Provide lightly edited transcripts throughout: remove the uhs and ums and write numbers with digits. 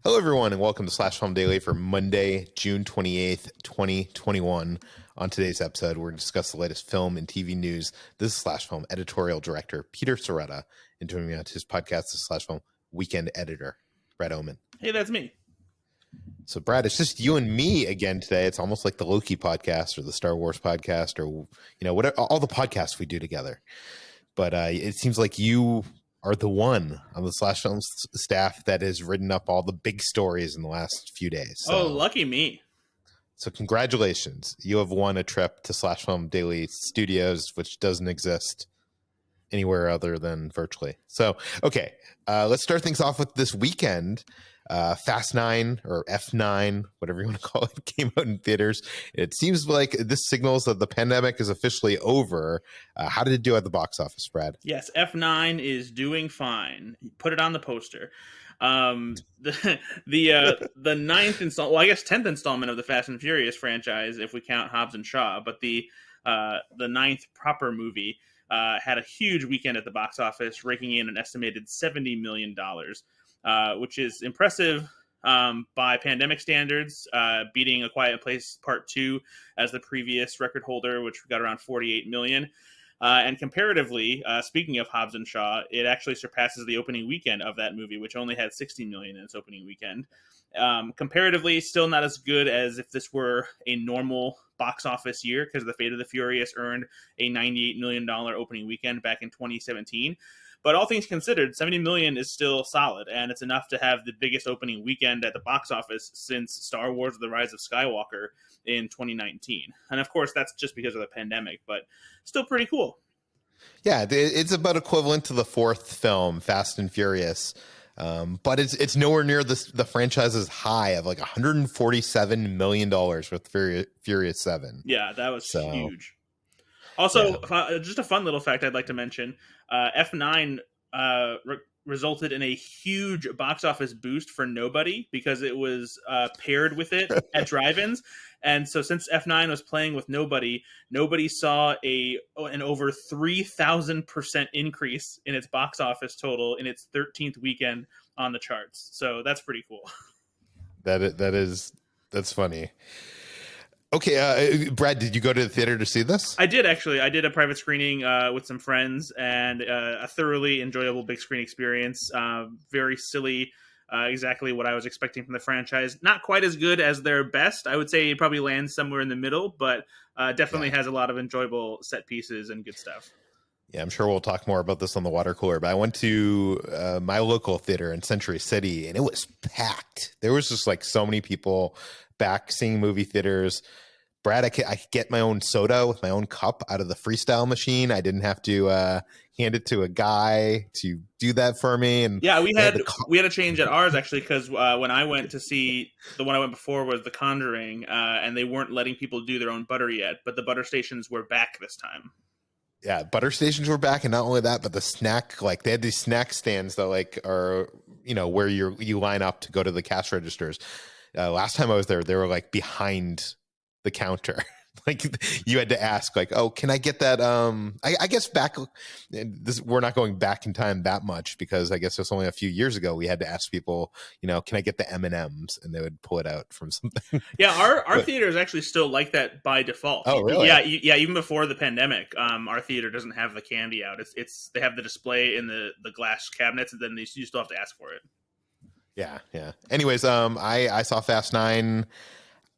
Hello, everyone, and welcome to Slash Film Daily for Monday, June 28th, 2021. On today's episode, we're going to discuss the latest film and TV news. This is Slash Film editorial director Peter Sciretta, and joining me on his podcast is Slash Film weekend editor Brad Oman. Hey, that's me. So, Brad, it's just you and me again today. It's almost like the Loki podcast or the Star Wars podcast or, whatever, all the podcasts we do together. But it seems like you are the one on the Slash Film staff that has written up all the big stories in the last few days. So, lucky me. So congratulations. You have won a trip to Slash Film Daily Studios, which doesn't exist anywhere other than virtually. So, okay, let's start things off with this weekend. Fast 9 or F9, whatever you want to call it, came out in theaters. It seems like this signals that the pandemic is officially over. How did it do at the box office, Brad? Yes, F9 is doing fine. Put it on the poster. The ninth installment, well, I guess 10th installment of the Fast and Furious franchise, if we count Hobbs and Shaw, but the ninth proper movie had a huge weekend at the box office, raking in an estimated $70 million. Which is impressive by pandemic standards, beating A Quiet Place Part 2 as the previous record holder, which got around $48 million. And comparatively, speaking of Hobbs and Shaw, it actually surpasses the opening weekend of that movie, which only had $60 million in its opening weekend. Comparatively, still not as good as if this were a normal box office year, because The Fate of the Furious earned a $98 million opening weekend back in 2017. But all things considered, $70 million is still solid, and it's enough to have the biggest opening weekend at the box office since Star Wars: The Rise of Skywalker in 2019. And of course, that's just because of the pandemic, but still pretty cool. Yeah, it's about equivalent to the fourth film, Fast and Furious, but it's nowhere near the franchise's high of like $147 million with Furious 7. Yeah, that was huge. Also, just a fun little fact I'd like to mention, F9 resulted in a huge box office boost for Nobody because it was paired with it at drive-ins. And so since F9 was playing with Nobody saw an over 3,000% increase in its box office total in its 13th weekend on the charts. So that's pretty cool. That's funny. Okay, Brad, did you go to the theater to see this? I did, actually. I did a private screening with some friends, and a thoroughly enjoyable big screen experience. Very silly, exactly what I was expecting from the franchise. Not quite as good as their best. I would say it probably lands somewhere in the middle, but definitely has a lot of enjoyable set pieces and good stuff. Yeah, I'm sure we'll talk more about this on the water cooler, but I went to my local theater in Century City, and it was packed. There was just like so many people back seeing movie theaters. Brad, I could get my own soda with my own cup out of the freestyle machine. I didn't have to hand it to a guy to do that for me. And yeah, we had a change at ours, actually, because when I went to see the one I went before was The Conjuring, and they weren't letting people do their own butter yet, but the butter stations were back this time. Yeah, butter stations were back, and not only that, but the snack, like they had these snack stands that like are, where you line up to go to the cash registers. Last time I was there, they were like behind the counter. Like you had to ask, like, oh, can I get that? I guess back, we're not going back in time that much because I guess it was only a few years ago we had to ask people, can I get the M&Ms? And they would pull it out from something. Yeah, our theater is actually still like that by default. Oh, really? Yeah. Even before the pandemic, our theater doesn't have the candy out. It's they have the display in the glass cabinets, and then you still have to ask for it. Yeah. Anyways, I saw Fast 9.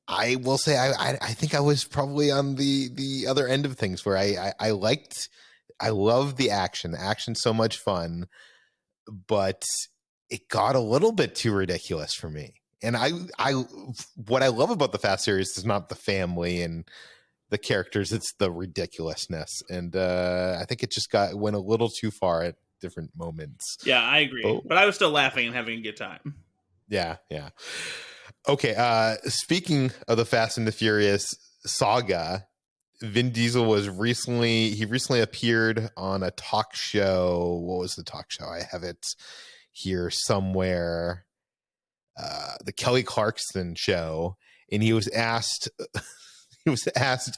I will say I think I was probably on the other end of things where I love the action. The action's so much fun, but it got a little bit too ridiculous for me. And what I love about the Fast series is not the family and the characters, it's the ridiculousness. And I think it just went a little too far at different moments. Yeah, I agree. But I was still laughing and having a good time. Yeah. Okay, speaking of the Fast and the Furious saga, Vin Diesel recently appeared on a talk show. What was the talk show? I have it here somewhere. The Kelly Clarkson show, and he was asked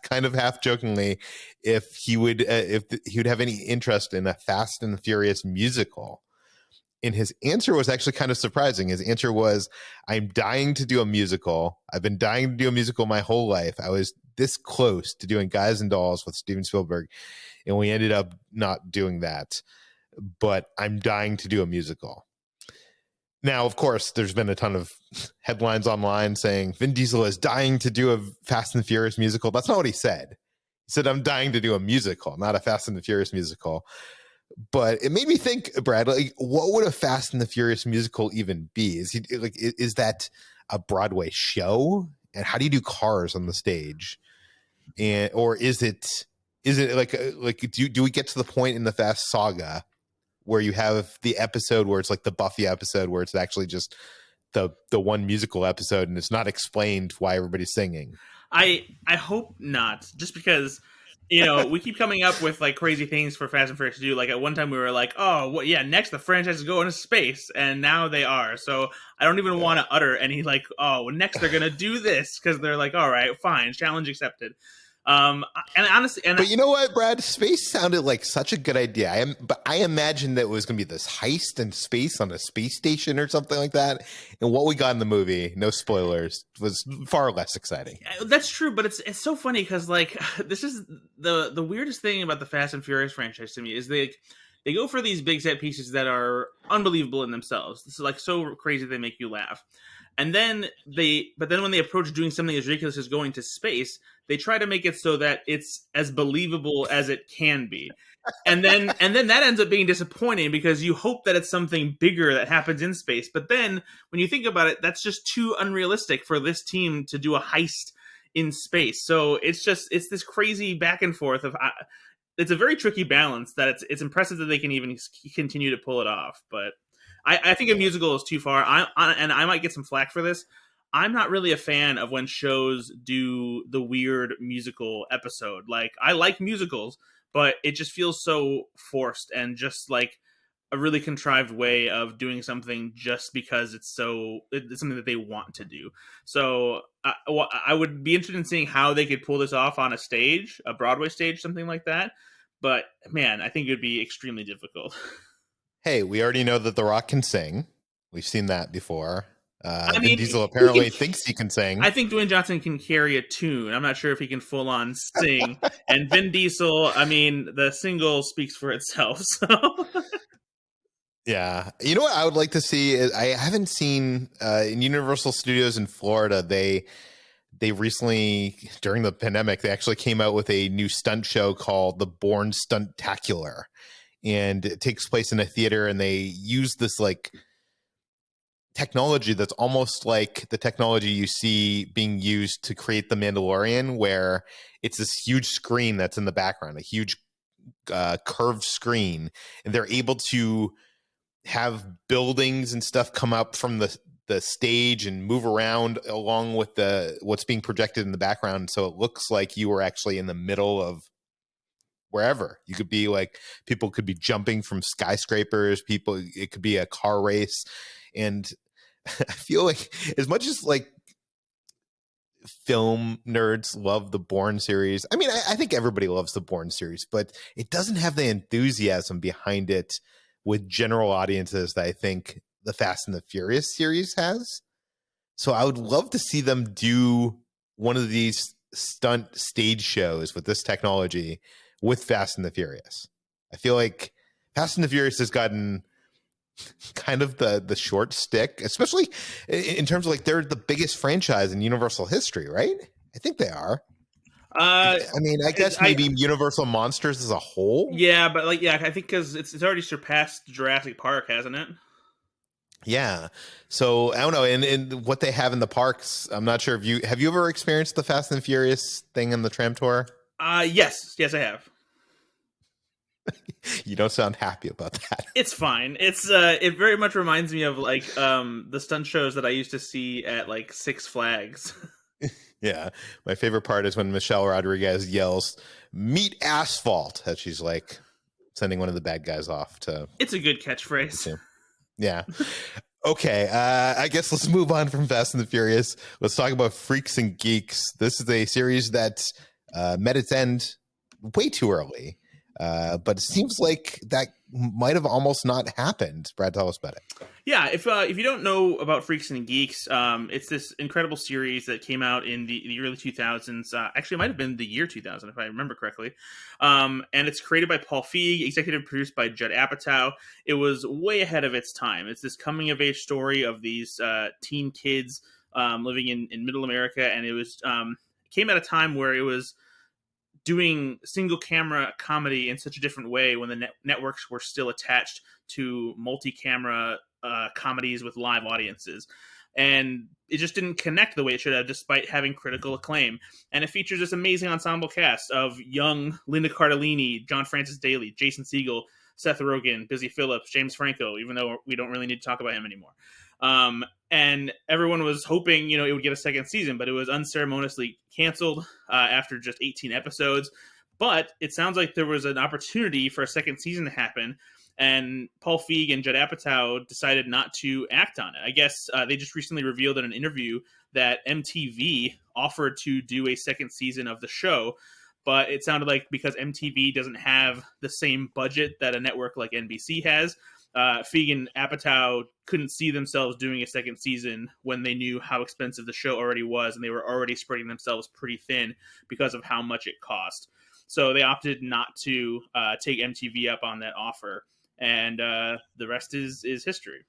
kind of half jokingly if he would have any interest in a Fast and the Furious musical. And his answer was actually kind of surprising. His answer was, I'm dying to do a musical. I've been dying to do a musical my whole life. I was this close to doing Guys and Dolls with Steven Spielberg, and we ended up not doing that. But I'm dying to do a musical. Now, of course, there's been a ton of headlines online saying Vin Diesel is dying to do a Fast and Furious musical. That's not what he said. He said, I'm dying to do a musical, not a Fast and the Furious musical. But it made me think, Brad, like, what would a Fast and the Furious musical even be? Is that a Broadway show? And how do you do cars on the stage? And or is it do we get to the point in the Fast saga where you have the episode where it's like the Buffy episode where it's actually just the one musical episode and it's not explained why everybody's singing? I hope not, just because, you know, we keep coming up with like crazy things for Fast and Furious to do. Like at one time we were like, oh, well, yeah, next the franchise is going to space, and now they are. So I don't even want to utter any like, oh, next they're gonna do this, because they're like, all right, fine, challenge accepted. And honestly, but you know what, Brad? Space sounded like such a good idea. But I imagined that it was going to be this heist in space on a space station or something like that. And what we got in the movie, no spoilers, was far less exciting. That's true, but it's so funny because like this is the weirdest thing about the Fast and Furious franchise to me is they go for these big set pieces that are unbelievable in themselves. This is like so crazy they make you laugh. And then when they approach doing something as ridiculous as going to space, they try to make it so that it's as believable as it can be. And then that ends up being disappointing because you hope that it's something bigger that happens in space. But then when you think about it, that's just too unrealistic for this team to do a heist in space. So it's this crazy back and forth of it's a very tricky balance that it's impressive that they can even continue to pull it off. But I think a musical is too far. And I might get some flack for this. I'm not really a fan of when shows do the weird musical episode. Like, I like musicals, but it just feels so forced and just like a really contrived way of doing something just because it's something that they want to do. So I would be interested in seeing how they could pull this off on a stage, a Broadway stage, something like that. But man, I think it would be extremely difficult. Hey, we already know that The Rock can sing. We've seen that before. Vin Diesel apparently thinks he can sing. I think Dwayne Johnson can carry a tune. I'm not sure if he can full on sing. And Vin Diesel, I mean, the single speaks for itself. So. Yeah. You know what I would like to see is I haven't seen in Universal Studios in Florida, they recently, during the pandemic, they actually came out with a new stunt show called The Bourne Stuntacular. And it takes place in a theater, and they use this like technology that's almost like the technology you see being used to create The Mandalorian, where it's this huge screen that's in the background, a huge curved screen, and they're able to have buildings and stuff come up from the stage and move around along with what's being projected in the background, so it looks like you were actually in the middle of wherever. You could be like, people could be jumping from skyscrapers, it could be a car race. And I feel like as much as like film nerds love the Bourne series, I mean, I think everybody loves the Bourne series, but it doesn't have the enthusiasm behind it with general audiences that I think the Fast and the Furious series has. So I would love to see them do one of these stunt stage shows with this technology with Fast and the Furious. I feel like Fast and the Furious has gotten kind of the short stick, especially in terms of like they're the biggest franchise in Universal history, right? I think they are. I mean, I guess maybe Universal Monsters as a whole. Yeah, but like, yeah, I think because it's already surpassed Jurassic Park, hasn't it? Yeah. So I don't know. And what they have in the parks, I'm not sure if have you ever experienced the Fast and Furious thing in the tram tour? Yes, I have. You don't sound happy about that. It's fine. It very much reminds me of like the stunt shows that I used to see at like Six Flags. Yeah. My favorite part is when Michelle Rodriguez yells, "Meet asphalt," as she's like sending one of the bad guys off to. It's a good catchphrase. Yeah. Okay. I guess let's move on from Fast and the Furious. Let's talk about Freaks and Geeks. This is a series that met its end way too early. But it seems like that might have almost not happened. Brad, tell us about it. Yeah, if you don't know about Freaks and Geeks, it's this incredible series that came out in the early 2000s. Actually, it might have been the year 2000, if I remember correctly. And it's created by Paul Feig, executive produced by Judd Apatow. It was way ahead of its time. It's this coming-of-age story of these teen kids living in Middle America, and it came at a time where it was doing single camera comedy in such a different way when the networks were still attached to multi-camera comedies with live audiences. And it just didn't connect the way it should have, despite having critical acclaim. And it features this amazing ensemble cast of young Linda Cardellini, John Francis Daly, Jason Segel, Seth Rogen, Busy Phillips, James Franco, even though we don't really need to talk about him anymore. And everyone was hoping, it would get a second season, but it was unceremoniously canceled after just 18 episodes. But it sounds like there was an opportunity for a second season to happen, and Paul Feig and Judd Apatow decided not to act on it. I guess they just recently revealed in an interview that MTV offered to do a second season of the show, but it sounded like because MTV doesn't have the same budget that a network like NBC has, Feig and Apatow couldn't see themselves doing a second season when they knew how expensive the show already was, and they were already spreading themselves pretty thin because of how much it cost. So they opted not to take MTV up on that offer, and the rest is history.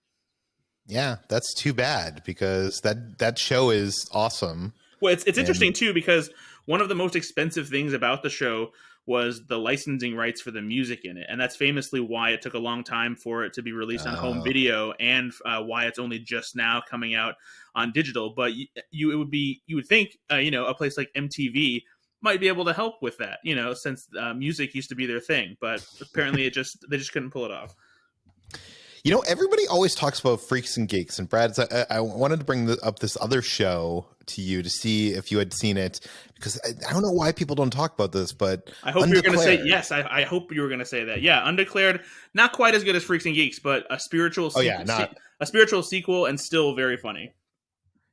Yeah, that's too bad, because that show is awesome. Well, it's interesting too, because one of the most expensive things about the show was the licensing rights for the music in it, and that's famously why it took a long time for it to be released on home video, and why it's only just now coming out on digital. But you would think a place like MTV might be able to help with that, since music used to be their thing, but apparently they just couldn't pull it off. Everybody always talks about Freaks and Geeks, and Brad, I wanted to bring up this other show to you to see if you had seen it, because I don't know why people don't talk about this, but I hope you're going to say yes. I hope you were going to say that. Yeah, Undeclared, not quite as good as Freaks and Geeks, but a spiritual a spiritual sequel, and still very funny.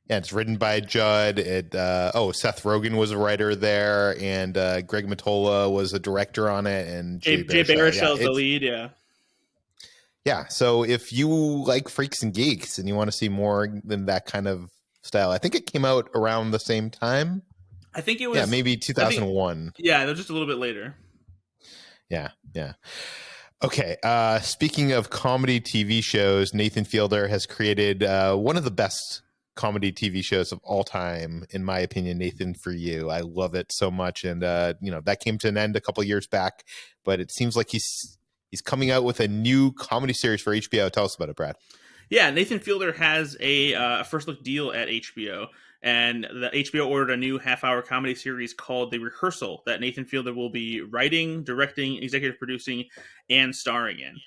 Yeah, it's written by Judd. Seth Rogen was a writer there, and Greg Mottola was a director on it, and Jay Baruchel's the lead. Yeah. Yeah, so if you like Freaks and Geeks and you want to see more than that kind of style, I think it came out around the same time. I think it was maybe 2001. Yeah, it was just a little bit later. Yeah. Okay, speaking of comedy TV shows, Nathan Fielder has created one of the best comedy TV shows of all time, in my opinion, Nathan For You. I love it so much, and that came to an end a couple years back, but it seems like he's coming out with a new comedy series for HBO. Tell us about it, Brad. Yeah, Nathan Fielder has a first look deal at HBO, and the HBO ordered a new half-hour comedy series called The Rehearsal that Nathan Fielder will be writing, directing, executive producing, and starring in.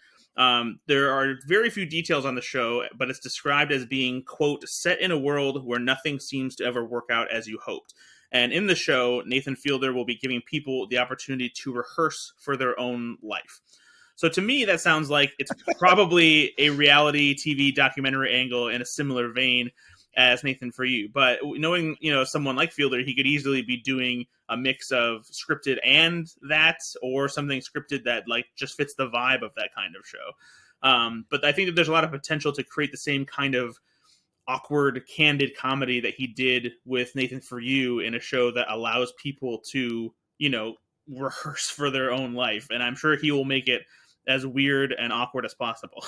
There are very few details on the show, but it's described as being, quote, set in a world where nothing seems to ever work out as you hoped. And in the show, Nathan Fielder will be giving people the opportunity to rehearse for their own life. So to me, that sounds like it's probably a reality TV documentary angle in a similar vein as Nathan For You. But knowing, someone like Fielder, he could easily be doing a mix of scripted and that, or something scripted that just fits the vibe of that kind of show. But I think that there's a lot of potential to create the same kind of awkward, candid comedy that he did with Nathan For You in a show that allows people to, rehearse for their own life. And I'm sure he will make it as weird and awkward as possible.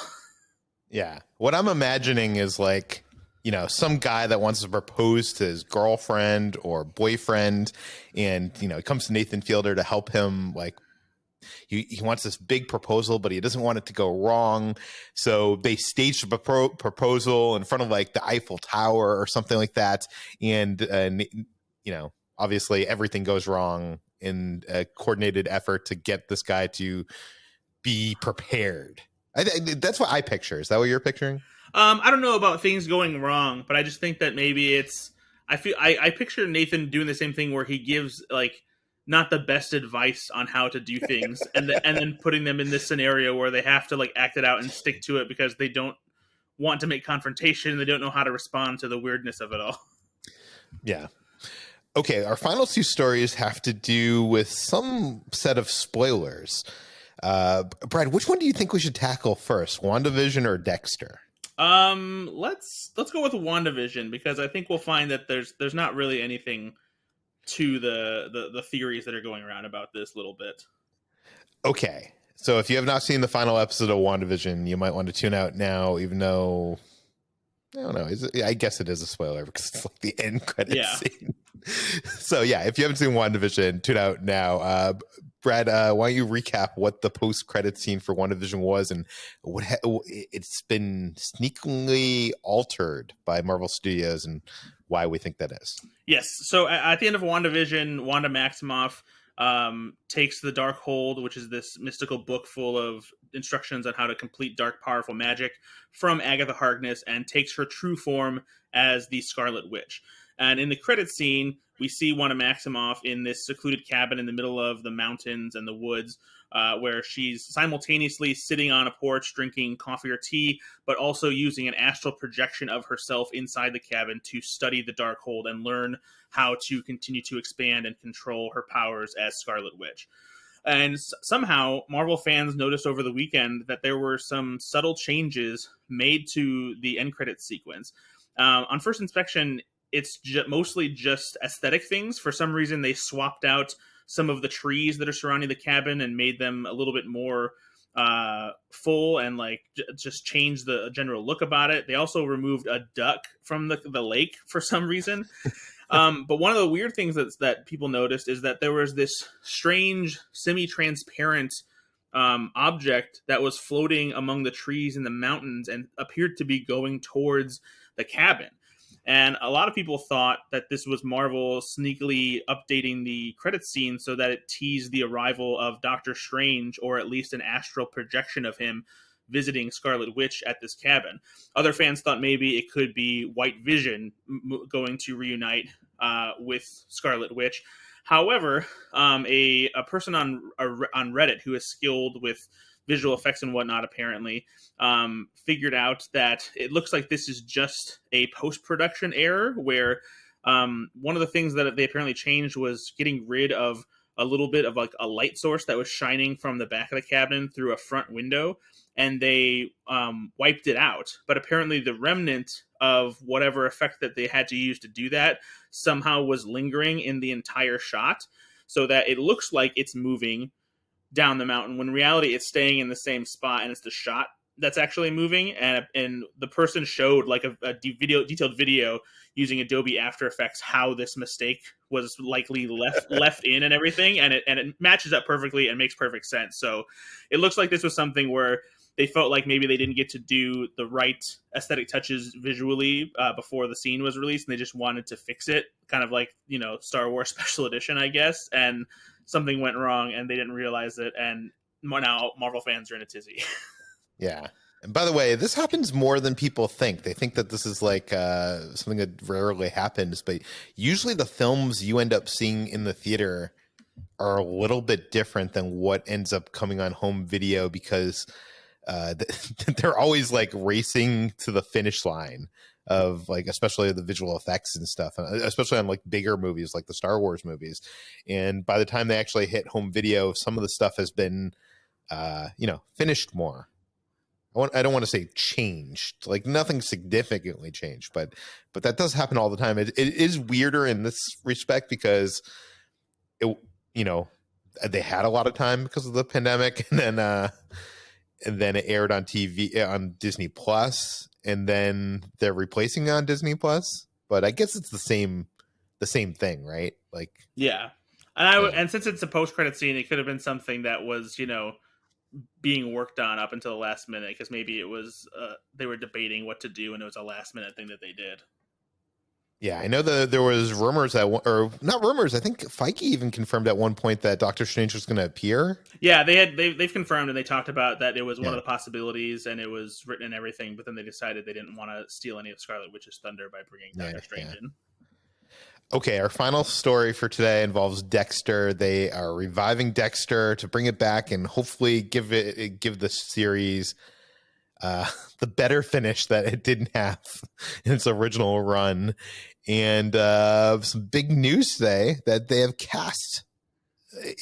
Yeah. What I'm imagining is some guy that wants to propose to his girlfriend or boyfriend, and, he comes to Nathan Fielder to help him. He wants this big proposal, but he doesn't want it to go wrong. So they stage the proposal in front of the Eiffel Tower or something like that. And obviously everything goes wrong in a coordinated effort to get this guy to be prepared. That's what I picture. Is that what you're picturing? I don't know about things going wrong, but I just think that maybe I picture Nathan doing the same thing where he gives not the best advice on how to do things, and then putting them in this scenario where they have to act it out and stick to it because they don't want to make confrontation. They don't know how to respond to the weirdness of it all. Yeah. Okay, our final two stories have to do with some set of spoilers. Brad, which one do you think we should tackle first, WandaVision or Dexter? Let's go with WandaVision, because I think we'll find that there's not really anything to the theories that are going around about this little bit. Okay, so if you have not seen the final episode of WandaVision, you might want to tune out now, even though I don't know. I guess it is a spoiler because it's like the end credit scene. So yeah, if you haven't seen WandaVision, tune out now. Brad, why don't you recap what the post-credit scene for WandaVision was and what it's been sneakily altered by Marvel Studios and why we think that is. Yes. So at the end of WandaVision, Wanda Maximoff takes the Darkhold, which is this mystical book full of instructions on how to complete dark, powerful magic, from Agatha Harkness, and takes her true form as the Scarlet Witch. And in the credit scene, we see Wanda Maximoff in this secluded cabin in the middle of the mountains and the woods, where she's simultaneously sitting on a porch drinking coffee or tea, but also using an astral projection of herself inside the cabin to study the Darkhold and learn how to continue to expand and control her powers as Scarlet Witch. And somehow Marvel fans noticed over the weekend that there were some subtle changes made to the end credits sequence. On first inspection, it's mostly just aesthetic things. For some reason, they swapped out some of the trees that are surrounding the cabin and made them a little bit more full and like just changed the general look about it. They also removed a duck from the lake for some reason. But one of the weird things that people noticed is that there was this strange semi-transparent object that was floating among the trees in the mountains and appeared to be going towards the cabin. And a lot of people thought that this was Marvel sneakily updating the credits scene so that it teased the arrival of Doctor Strange, or at least an astral projection of him visiting Scarlet Witch at this cabin. Other fans thought maybe it could be White Vision going to reunite with Scarlet Witch. However, a person on Reddit who is skilled with visual effects and whatnot apparently figured out that it looks like this is just a post-production error, where one of the things that they apparently changed was getting rid of a little bit of like a light source that was shining from the back of the cabin through a front window, and they wiped it out. But apparently the remnant of whatever effect that they had to use to do that somehow was lingering in the entire shot, so that it looks like it's moving down the mountain when in reality it's staying in the same spot, and it's the shot that's actually moving. And the person showed like a detailed video using Adobe After Effects how this mistake was likely left in and everything, and it matches up perfectly and makes perfect sense. So it looks like this was something where they felt like maybe they didn't get to do the right aesthetic touches visually before the scene was released, and they just wanted to fix it, kind of like, you know, Star Wars Special Edition, I guess. And something went wrong, and they didn't realize it, and now Marvel fans are in a tizzy. Yeah. And by the way, this happens more than people think. They think that this is like something that rarely happens, but usually the films you end up seeing in the theater are a little bit different than what ends up coming on home video, because they're always like racing to the finish line of like, especially the visual effects and stuff, especially on like bigger movies like the Star Wars movies. And by the time they actually hit home video, some of the stuff has been, finished more. I don't want to say changed, like nothing significantly changed, but that does happen all the time. It is weirder in this respect because they had a lot of time because of the pandemic, and then it aired on TV on Disney Plus, and then they're replacing it on Disney Plus. But I guess it's the same thing, right? Like, yeah. And since it's a post-credit scene, it could have been something that was, being worked on up until the last minute, because maybe it was they were debating what to do, and it was a last-minute thing that they did. Yeah, I know that there was rumors or not rumors. I think Feige even confirmed at one point that Doctor Strange was going to appear. Yeah, they've confirmed, and they talked about that it was one of the possibilities, and it was written and everything. But then they decided they didn't want to steal any of Scarlet Witch's thunder by bringing Doctor Strange in. Okay, our final story for today involves Dexter. They are reviving Dexter to bring it back and hopefully give the series the better finish that it didn't have in its original run. And some big news today that they have cast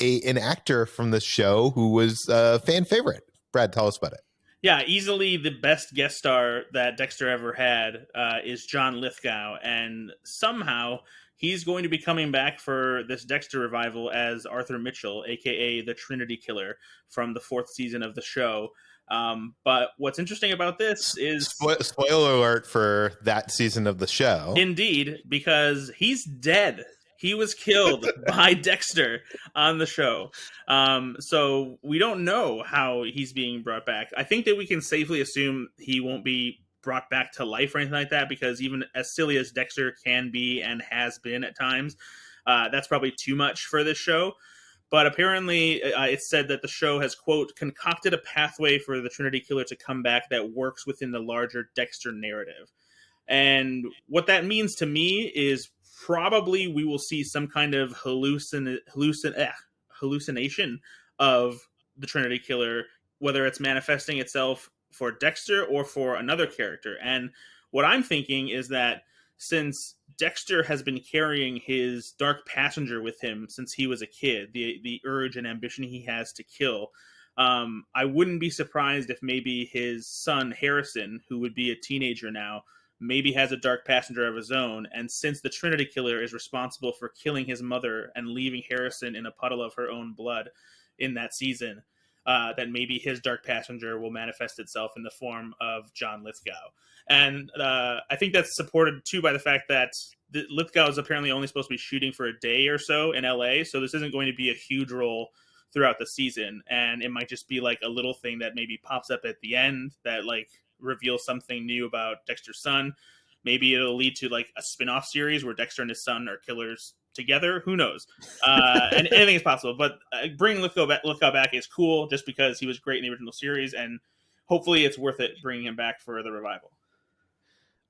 an actor from the show who was a fan favorite. Brad, tell us about it. Yeah, easily the best guest star that Dexter ever had is John Lithgow, and somehow he's going to be coming back for this Dexter revival as Arthur Mitchell, aka the Trinity Killer from the 4th season of the show. But what's interesting about this is spoiler alert for that season of the show. Indeed, because he's dead. He was killed by Dexter on the show. So we don't know how he's being brought back. I think that we can safely assume he won't be brought back to life or anything like that, because even as silly as Dexter can be and has been at times, that's probably too much for this show. But apparently it's said that the show has, quote, concocted a pathway for the Trinity Killer to come back that works within the larger Dexter narrative. And what that means to me is probably we will see some kind of hallucination of the Trinity Killer, whether it's manifesting itself for Dexter or for another character. And what I'm thinking is that since Dexter has been carrying his dark passenger with him since he was a kid, the urge and ambition he has to kill, I wouldn't be surprised if maybe his son Harrison, who would be a teenager now, maybe has a dark passenger of his own. And since the Trinity Killer is responsible for killing his mother and leaving Harrison in a puddle of her own blood in that season, that maybe his dark passenger will manifest itself in the form of John Lithgow. And I think that's supported, too, by the fact that Lithgow is apparently only supposed to be shooting for a day or so in LA, so this isn't going to be a huge role throughout the season. And it might just be like a little thing that maybe pops up at the end that, like, reveal something new about Dexter's son. Maybe it'll lead to like a spin-off series where Dexter and his son are killers together. Who knows? And anything is possible. But bringing Lithgow back is cool just because he was great in the original series, and hopefully it's worth it bringing him back for the revival.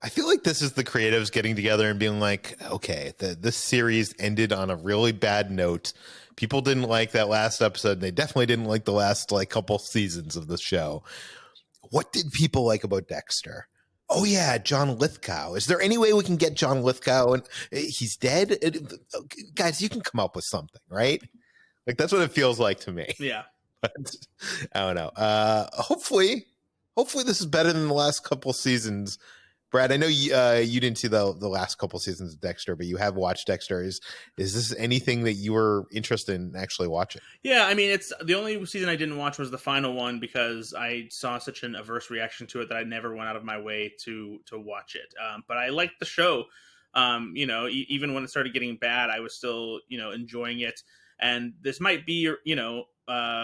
I feel like this is the creatives getting together and being like, okay, this series ended on a really bad note. People didn't like that last episode. They definitely didn't like the last like couple seasons of the show. What did people like about Dexter? Oh, yeah, John Lithgow. Is there any way we can get John Lithgow? And he's dead? Guys, you can come up with something, right? Like, that's what it feels like to me. Yeah. But, I don't know. Hopefully this is better than the last couple seasons. Brad, I know you didn't see the last couple seasons of Dexter, but you have watched Dexter. Is this anything that you were interested in actually watching? Yeah, I mean, it's the only season I didn't watch was the final one because I saw such an averse reaction to it that I never went out of my way to watch it. But I liked the show. Even when it started getting bad, I was still, enjoying it. And this might be,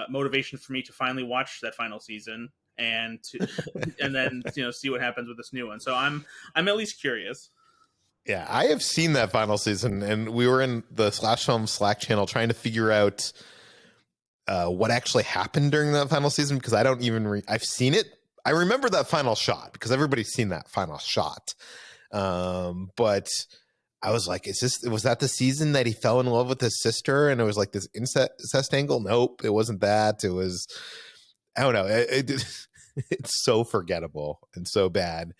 motivation for me to finally watch that final season. And then see what happens with this new one. So I'm at least curious. Yeah, I have seen that final season, and we were in the Slash Film Slack channel trying to figure out what actually happened during that final season, because I don't even I've seen it. I remember that final shot because everybody's seen that final shot. But I was like, was that the season that he fell in love with his sister and it was like this incest angle? Nope, it wasn't that. It was, I don't know. It's so forgettable and so bad.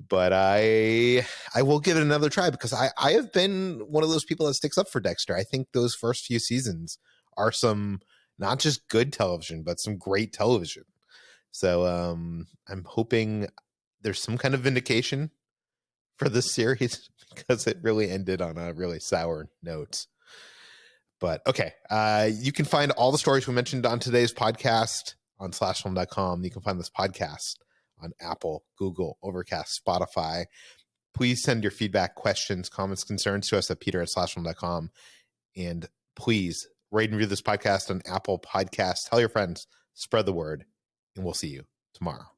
But I will give it another try because I have been one of those people that sticks up for Dexter. I think those first few seasons are some not just good television, but some great television. So I'm hoping there's some kind of vindication for this series because it really ended on a really sour note. But okay, you can find all the stories we mentioned on today's podcast on slashfilm.com. You can find this podcast on Apple, Google, Overcast, Spotify. Please send your feedback, questions, comments, concerns to us at peter@slashfilm.com. And please rate and review this podcast on Apple Podcasts. Tell your friends, spread the word, and we'll see you tomorrow.